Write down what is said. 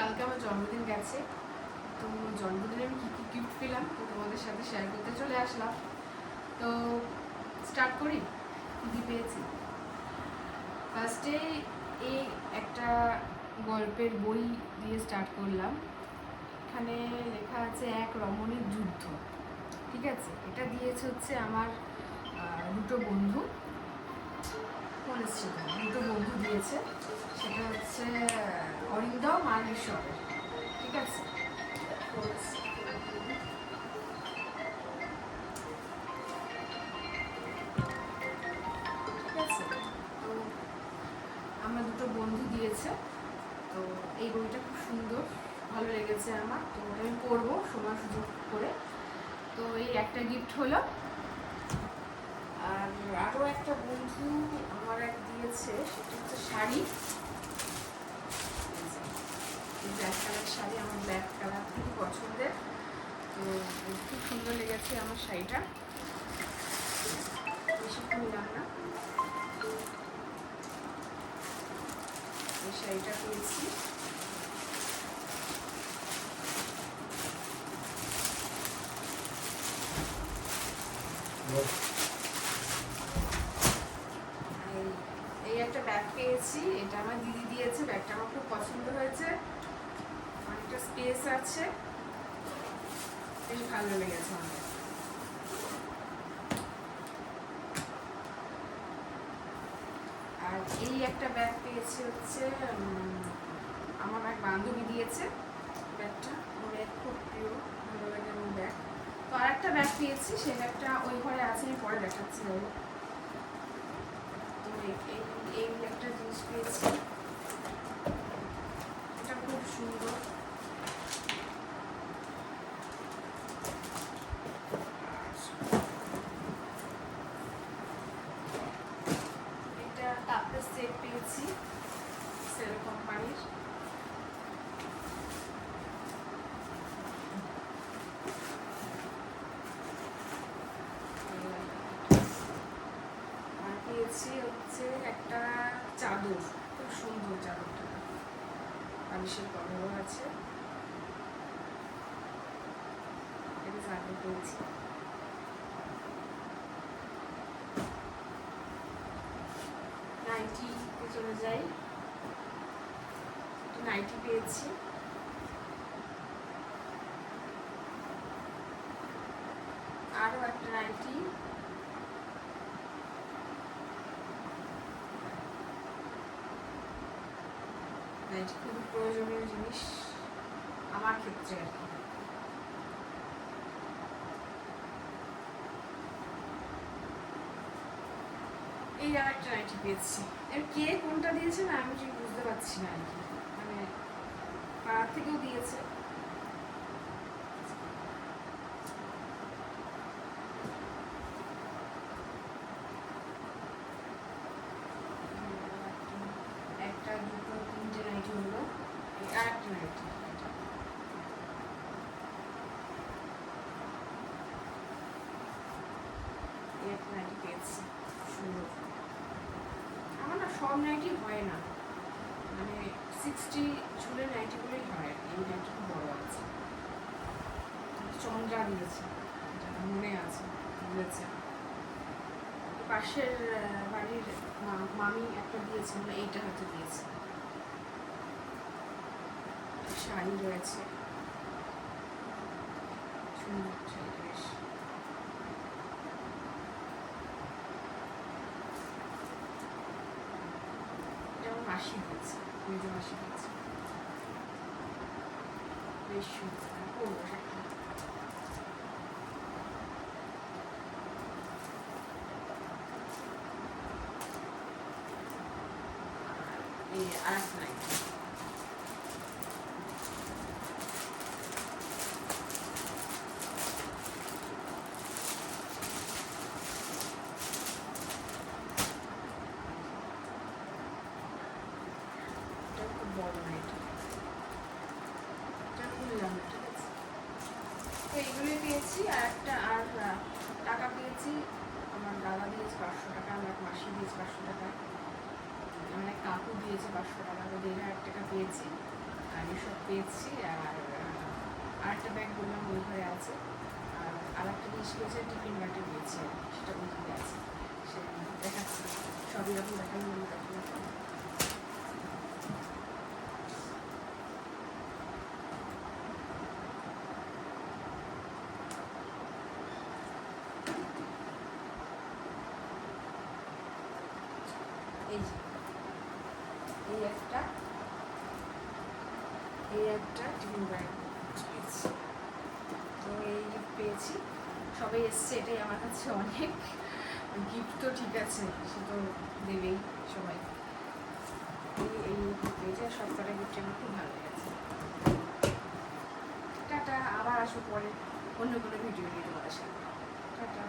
কালকে আমার জন্মদিন গেছে, তো জন্মদিনে আমি কী কী গিফট পেলাম তো তোমাদের সাথে শেয়ার করতে চলে আসলাম। তো স্টার্ট করি কী কী পেয়েছি। ফার্স্টে এই একটা গল্পের বই দিয়ে স্টার্ট করলাম। এখানে লেখা আছে এক রমণীর যুদ্ধ, ঠিক আছে। এটা দিয়েছে হচ্ছে আমার দুটো বন্ধু, দুটো বন্ধু দিয়েছে। সেটা হচ্ছে অরিন্দম আর ঋষভের, ঠিক আছে। ঠিক আছে, তো আমার দুটো বন্ধু দিয়েছে। তো এই বইটা খুব সুন্দর, ভালো লেগেছে আমার, তো আমি পড়বো সময় সুযোগ করে। তো এই একটা গিফট হলো। আর আরও একটা বন্ধু আমার এক দিয়েছে, সেটা হচ্ছে শাড়ি। ব্ল্যাক কালার শাড়ি, আমার ব্ল্যাক কালার খুব পছন্দের, তো খুব সুন্দর লেগেছে আমার শাড়িটা, বেশিক্ষণ নিলাম না। এই শাড়িটা পেয়েছি। এই একটা ব্যাগ পেয়েছি, এটা আমার দিদি দিয়েছে। ব্যাগটা আমার খুব পছন্দ হয়েছে, অনেকটা স্পেস আছে, বেশ ভালো লেগেছে আমার। আর এই একটা ব্যাগ পেয়েছি হচ্ছে আমার এক বান্ধবী দিয়েছে। ব্যাগটা আমার খুব প্রিয়, ভালো লাগে আমার ব্যাগ। তো আর একটা ব্যাগ পেয়েছি, সেই ব্যাগটা ওই ঘরে আছে, আমি পরে দেখাচ্ছি। তো এই একটা জিনিস পেয়েছি, এটা খুব সুন্দর। এটা কাপের সেট পেয়েছি সেল কোম্পানির। আর পেয়েছি হচ্ছে একটা চাদর, খুব সুন্দর চাদরটা, বালিশের কভারও আছে। এটা চাদর পেয়েছি। নাইটিতে চলে যাই, নাইটি পেয়েছি। আরও একটা নাইটি, নাইটি খুবই প্রয়োজনীয় জিনিস আমার ক্ষেত্রে আর কি। এই আর একটা নাইটি পেয়েছি। কে কোনটা দিয়েছে না আমি ঠিক বুঝতে পারছি না আর কি, মানে পাড়ার থেকেও দিয়েছে। একটা দুটো তিনটে নাইটি হলো, আর একটা নাইটি। এই একটা নাইটি পেয়েছি, সুন্দর। আমার না সব নাইটি হয় না, মানে 60 ঝুলের নাইটিগুলোই হয়। এই নাইটি খুব বড় আছে, চন্দ্রা দিয়েছে, মনে আছে, দিয়েছে। পাশের বাড়ির মামি একটা দিয়েছে, মানে এইটা হয়তো দিয়েছে। শাড়ি রয়েছে, সুন্দর শাড়ি, বেশ। এটা আমার মাসি দিয়েছে, মেজো মাসি দিয়েছে, বেশ সুন্দর, পরবো শাড়িটা। এই আর এক নাইটি, বড় নাইটি, এটা খুললাম, ঠিক আছে। তো এইগুলোই পেয়েছি। আর একটা আর টাকা পেয়েছি, আমার দাদা দিয়েছে 500 টাকা, আমার মাসি দিয়েছে 500 টাকা, আমার এক কাকু দিয়েছে 500 টাকা, তো 1500 টাকা পেয়েছি। আর এসব পেয়েছি। আর আরেকটা ব্যাগ বললাম ওই ঘরে আছে। আর একটা জিনিস পেয়েছে, টিফিন বাটি পেয়েছি, সেটা ওই ঘরে আছে, সেটা দেখাচ্ছি। সবই রকম দেখানো এই যে এই একটা টিফিন ব্যাগ পেয়েছি। তো এই গিফট পেয়েছি, সবাই এসছে, এটাই আমার কাছে অনেক। গিফট তো ঠিক আছে, সে তো দেবেই সবাই। এই পেয়েছে, সব কটা গিফট আমার খুব ভালো লেগেছে। টাটা, আবার আসবো পরে অন্য কোনো ভিডিও নিয়ে তোমাদের সাথে। টাটা।